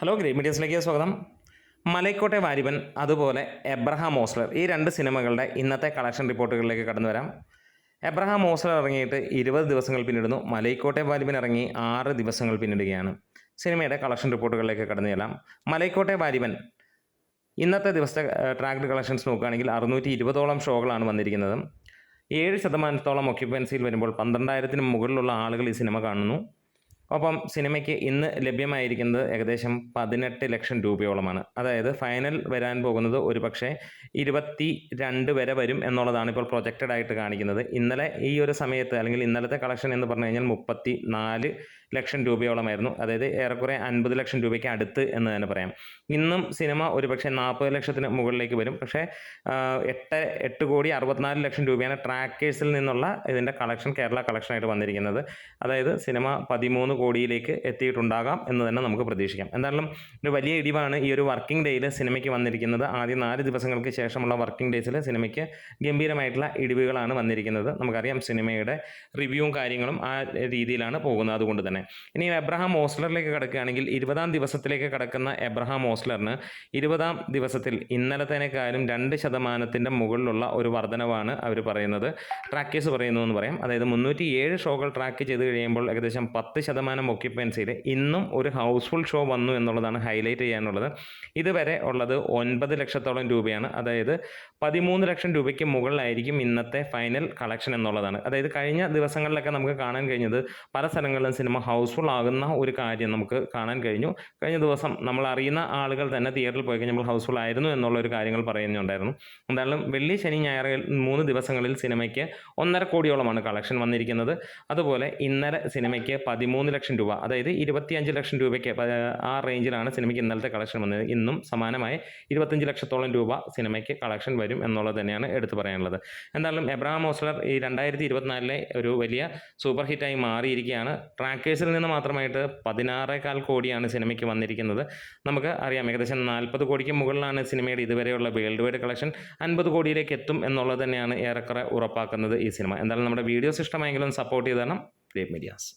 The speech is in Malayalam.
ഹലോ ഗ്രേറ്റ് മീഡിയസിലേക്ക് സ്വാഗതം. മലൈക്കോട്ടെ വാലിബൻ അതുപോലെ എബ്രഹാം ഓസ്ലർ ഈ രണ്ട് സിനിമകളുടെ ഇന്നത്തെ കളക്ഷൻ റിപ്പോർട്ടുകളിലേക്ക് കടന്നു വരാം. എബ്രഹാം ഓസ്ലർ ഇറങ്ങിയിട്ട് 20 ദിവസങ്ങൾ പിന്നിടുന്നു. മലൈക്കോട്ടെ വാലിബൻ ഇറങ്ങി 6 ദിവസങ്ങൾ പിന്നിടുകയാണ്. സിനിമയുടെ കളക്ഷൻ റിപ്പോർട്ടുകളിലേക്ക് കടന്നു ചെല്ലാം. മലൈക്കോട്ടെ വാലിബൻ ഇന്നത്തെ ദിവസത്തെ ട്രാക്ഡ് കളക്ഷൻസ് നോക്കുകയാണെങ്കിൽ 620ഓളം ഷോകളാണ് വന്നിരിക്കുന്നത്. 7% ഒക്യുപ്പൻസിയിൽ വരുമ്പോൾ 12,000-ന് മുകളിലുള്ള ആളുകൾ ഈ സിനിമ കാണുന്നു. ഒപ്പം സിനിമയ്ക്ക് ഇന്ന് ലഭ്യമായിരിക്കുന്നത് ഏകദേശം 18 ലക്ഷം രൂപയോളമാണ്. അതായത് ഫൈനൽ വരാൻ പോകുന്നത് ഒരു പക്ഷേ 22 വരെ വരും എന്നുള്ളതാണ് ഇപ്പോൾ പ്രൊജക്റ്റഡ് ആയിട്ട് കാണിക്കുന്നത്. ഇന്നലെ ഈ ഒരു സമയത്ത് അല്ലെങ്കിൽ ഇന്നലത്തെ കളക്ഷൻ എന്ന് പറഞ്ഞു കഴിഞ്ഞാൽ 34 ലക്ഷം രൂപയോളമായിരുന്നു. അതായത് ഏറെക്കുറെ 50 ലക്ഷം രൂപയ്ക്ക് അടുത്ത് എന്ന് തന്നെ പറയാം. ഇന്നും സിനിമ ഒരു പക്ഷേ 40 ലക്ഷത്തിന് മുകളിലേക്ക് വരും. പക്ഷേ 8,64,00,000 രൂപയാണ് ട്രാക്കേഴ്സിൽ നിന്നുള്ള ഇതിൻ്റെ കളക്ഷൻ കേരള കളക്ഷനായിട്ട് വന്നിരിക്കുന്നത്. അതായത് സിനിമ 13 കോടിയിലേക്ക് എത്തിയിട്ടുണ്ടാകാം എന്ന് തന്നെ നമുക്ക് പ്രതീക്ഷിക്കാം. എന്തായാലും ഒരു വലിയ ഇടിവാണ് ഈ ഒരു വർക്കിംഗ് ഡേയിൽ സിനിമയ്ക്ക് വന്നിരിക്കുന്നത്. ആദ്യം 4 ദിവസങ്ങൾക്ക് ശേഷമുള്ള വർക്കിംഗ് ഡേയ്സിൽ സിനിമയ്ക്ക് ഗംഭീരമായിട്ടുള്ള ഇടിവുകളാണ് വന്നിരിക്കുന്നത്. നമുക്കറിയാം സിനിമയുടെ റിവ്യൂവും കാര്യങ്ങളും ആ രീതിയിലാണ് പോകുന്നത്. അതുകൊണ്ട് തന്നെ ഇനി എബ്രഹാം ഓസ്ലറിലേക്ക് കിടക്കുകയാണെങ്കിൽ 20-ാം ദിവസത്തിലേക്ക് കിടക്കുന്ന എബ്രഹാം ഓസ്ലറിന് 20-ാം ദിവസത്തിൽ ഇന്നലത്തേനേക്കാളും 2% മുകളിലുള്ള ഒരു വർധനവാണ് അവർ പറയുന്നത്. ട്രാക്കേഴ്സ് പറയുന്നു എന്ന് പറയാം. അതായത് 307 ഷോകൾ ട്രാക്ക് ചെയ്ത് കഴിയുമ്പോൾ ഏകദേശം 10% ഒക്യുപ്പൻസിയിൽ ഇന്നും ഒരു ഹൗസ്ഫുൾ ഷോ വന്നു എന്നുള്ളതാണ് ഹൈലൈറ്റ് ചെയ്യാനുള്ളത്. ഇതുവരെ ഉള്ളത് 9 ലക്ഷത്തോളം രൂപയാണ്. അതായത് 13 ലക്ഷം രൂപയ്ക്ക് മുകളിലായിരിക്കും ഇന്നത്തെ ഫൈനൽ കളക്ഷൻ എന്നുള്ളതാണ്. അതായത് കഴിഞ്ഞ ദിവസങ്ങളിലൊക്കെ നമുക്ക് കാണാൻ കഴിഞ്ഞത് പല സ്ഥലങ്ങളിലും സിനിമ ഹൗസ്ഫുൾ ആകുന്ന ഒരു കാര്യം നമുക്ക് കാണാൻ കഴിഞ്ഞു. കഴിഞ്ഞ ദിവസം നമ്മൾ അറിയുന്ന ആളുകൾ തന്നെ തിയേറ്ററിൽ പോയി കഴിഞ്ഞാൽ ഹൗസ്ഫുൾ ആയിരുന്നു എന്നുള്ളൊരു കാര്യങ്ങൾ പറയുന്നുണ്ടായിരുന്നു. എന്തായാലും വെള്ളി ശനി ഞായർ 3 ദിവസങ്ങളിൽ സിനിമയ്ക്ക് 1.5 കോടിയോളമാണ് കളക്ഷൻ വന്നിരിക്കുന്നത്. അതുപോലെ ഇന്നലെ സിനിമയ്ക്ക് 13 ലക്ഷം രൂപ, അതായത് 25 ലക്ഷം രൂപയ്ക്ക് ആ റേഞ്ചിലാണ് സിനിമയ്ക്ക് ഇന്നലത്തെ കളക്ഷൻ വന്നത്. ഇന്നും സമാനമായി 25 ലക്ഷത്തോളം രൂപ സിനിമയ്ക്ക് കളക്ഷൻ വരും എന്നുള്ളത് തന്നെയാണ് എടുത്തു പറയാനുള്ളത്. എന്തായാലും എബ്രഹാം ഓസ്ലർ ഈ 2024 ഒരു വലിയ സൂപ്പർ ഹിറ്റായി മാറിയിരിക്കുകയാണ്. ട്രാക്കേഴ്സിൽ നിന്ന് മാത്രമായിട്ട് 16.25 കോടിയാണ് സിനിമയ്ക്ക് വന്നിരിക്കുന്നത്. നമുക്ക് അറിയാം ഏകദേശം 40 കോടിക്ക് മുകളിലാണ് സിനിമയുടെ ഇതുവരെയുള്ള വേൾഡ് വൈഡ് കളക്ഷൻ. 50 കോടിയിലേക്ക് എത്തും എന്നുള്ളത് തന്നെയാണ് ഏറെക്കുറെ ഉറപ്പാക്കുന്നത് ഈ സിനിമ. എന്തായാലും നമ്മുടെ വീഡിയോസ് ഇഷ്ടമായെങ്കിലും സപ്പോർട്ട് ചെയ്ത് തരണം ഗ്രേറ്റ് മീഡിയാസ്.